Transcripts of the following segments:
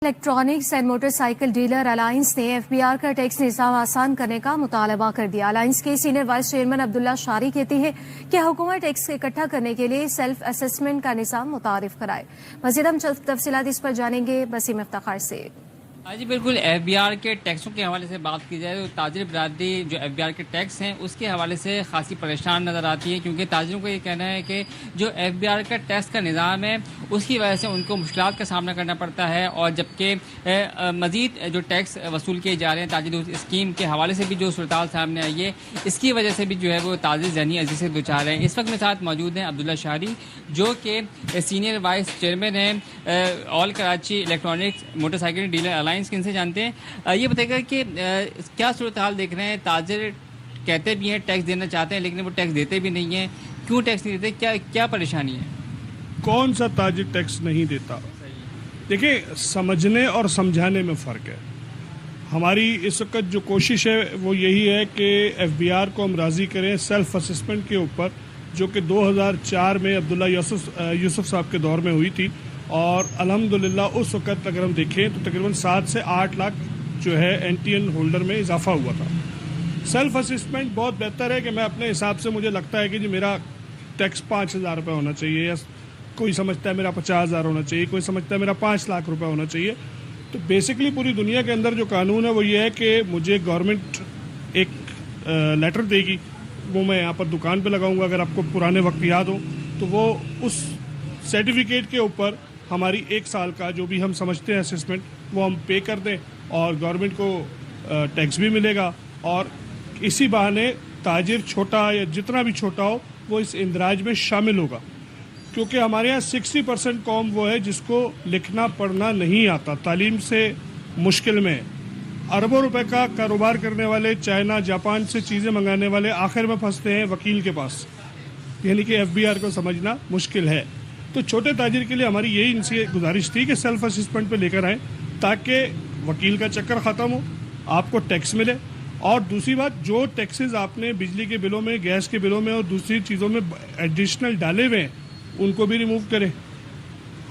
Electronics and motor cycle dealer alliance نے F B are کا tax نظام آسان کرنے کا مطالبہ کر دیا۔ الائنس کے سینئر وائس چیئرمین عبداللہ شاری کہتے ہیں کہ حکومت ٹیکس اکٹھا کرنے کے لیے سیلف اسسمنٹ کا نظام متعارف کرائے۔ مزید ہم تفصیلات اس پر جانیں گے وسیم افتخار سے۔ جی بالکل، ایف بی آر کے ٹیکسوں کے حوالے سے بات کی جائے تو تاجر برادری جو ایف بی آر کے ٹیکس ہیں اس کے حوالے سے خاصی پریشان نظر آتی ہے، کیونکہ تاجروں کو یہ کہنا ہے کہ جو ایف بی آر کا ٹیکس کا نظام ہے اس کی وجہ سے ان کو مشکلات کا سامنا کرنا پڑتا ہے، اور جبکہ مزید جو ٹیکس وصول کیے جا رہے ہیں تاجر اسکیم کے حوالے سے بھی جو صورتحال سامنے آئی ہے اس کی وجہ سے بھی جو ہے وہ تاجر ذہنی عجزی سے دوچار ہیں۔ اس وقت میرے ساتھ موجود ہیں عبداللہ شاری جو کہ سینئر وائس چیئرمین ہیں all Karachi electronics motorcycle dealer alliance, کن سے جانتے ہیں۔ یہ بتائے گا کہ کیا صورتحال دیکھ رہے ہیں؟ تاجر کہتے بھی ہیں ٹیکس دینا چاہتے ہیں لیکن وہ ٹیکس دیتے بھی نہیں ہیں، کیوں ٹیکس نہیں دیتے؟ کیا پریشانی ہے؟ کون سا تاجر ٹیکس نہیں دیتا؟ دیکھیں، سمجھنے اور سمجھانے میں فرق ہے۔ ہماری اس وقت جو کوشش ہے وہ یہی ہے کہ ایف بی آر کو ہم راضی کریں سیلف اسسمنٹ کے اوپر، جو کہ 2004 میں عبداللہ یوسف صاحب کے دور میں ہوئی تھی، اور الحمدللہ اس وقت اگر ہم دیکھیں تو تقریباً 7 سے 8 لاکھ جو ہے این ٹی این ہولڈر میں اضافہ ہوا تھا۔ سیلف اسسمنٹ بہت بہتر ہے کہ میں اپنے حساب سے مجھے لگتا ہے کہ جی میرا ٹیکس 5,000 روپے ہونا چاہیے، یا کوئی سمجھتا ہے میرا 50,000 ہونا چاہیے، کوئی سمجھتا ہے میرا 5 لاکھ روپے ہونا چاہیے۔ تو بیسکلی پوری دنیا کے اندر جو قانون ہے وہ یہ ہے کہ مجھے گورنمنٹ ایک لیٹر دے گی، وہ میں یہاں پر دکان پہ لگاؤں گا، اگر آپ کو پرانے وقت یاد ہو تو وہ اس سرٹیفکیٹ کے اوپر ہماری 1 سال کا جو بھی ہم سمجھتے ہیں اسسمنٹ وہ ہم پے کر دیں، اور گورنمنٹ کو ٹیکس بھی ملے گا، اور اسی بہانے تاجر چھوٹا یا جتنا بھی چھوٹا ہو وہ اس اندراج میں شامل ہوگا، کیونکہ ہمارے یہاں 60% قوم وہ ہے جس کو لکھنا پڑھنا نہیں آتا، تعلیم سے مشکل میں ہے۔ اربوں روپے کا کاروبار کرنے والے چائنا جاپان سے چیزیں منگانے والے آخر میں پھنستے ہیں وکیل کے پاس، یعنی کہ ایف بی آر کو سمجھنا مشکل ہے۔ تو چھوٹے تاجر کے لیے ہماری یہی ان سے گزارش تھی کہ سیلف اسسمنٹ پہ لے کر آئیں، تاکہ وکیل کا چکر ختم ہو، آپ کو ٹیکس ملے، اور دوسری بات جو ٹیکسز آپ نے بجلی کے بلوں میں، گیس کے بلوں میں اور دوسری چیزوں میں ایڈیشنل ڈالے ہوئے ہیں ان کو بھی ریموو کریں۔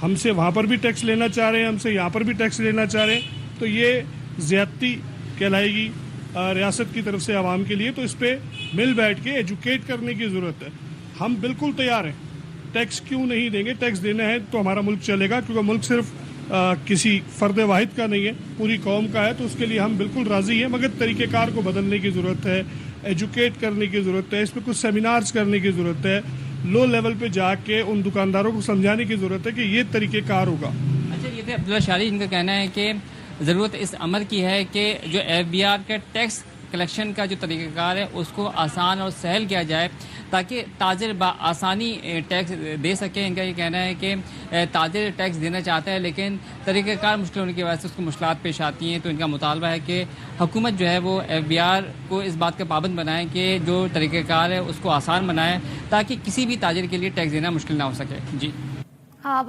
ہم سے وہاں پر بھی ٹیکس لینا چاہ رہے ہیں، ہم سے یہاں پر بھی ٹیکس لینا چاہ رہے ہیں، تو یہ زیادتی کہلائے گی ریاست کی طرف سے عوام کے لیے۔ تو اس پہ مل بیٹھ کے ایجوکیٹ کرنے کی ضرورت ہے۔ ہم بالکل تیار ہیں، ٹیکس کیوں نہیں دیں گے؟ ٹیکس دینا ہے تو ہمارا ملک چلے گا، کیونکہ ملک صرف کسی فرد واحد کا نہیں ہے، پوری قوم کا ہے، تو اس کے لیے ہم بالکل راضی ہیں، مگر طریقہ کار کو بدلنے کی ضرورت ہے، ایجوکیٹ کرنے کی ضرورت ہے، اس پہ کچھ سیمینارز کرنے کی ضرورت ہے، لو لیول پہ جا کے ان دکانداروں کو سمجھانے کی ضرورت ہے کہ یہ طریقہ کار ہوگا۔ اچھا، یہ تھے عبداللہ شاری، ان کا کہنا ہے کہ ضرورت اس امر کی ہے کہ جو ایف بی آر کا ٹیکس کلیکشن کا جو طریقہ کار ہے اس کو آسان اور سہل کیا جائے تاکہ تاجر بآسانی ٹیکس دے سکیں۔ ان کا یہ کہنا ہے کہ تاجر ٹیکس دینا چاہتا ہے لیکن طریقہ کار مشکل ہونے کی وجہ سے اس کو مشکلات پیش آتی ہیں، تو ان کا مطالبہ ہے کہ حکومت جو ہے وہ ایف بی آر کو اس بات کا پابند بنائے کہ جو طریقہ کار ہے اس کو آسان بنائے تاکہ کسی بھی تاجر کے لیے ٹیکس دینا مشکل نہ ہو سکے۔ جی آپ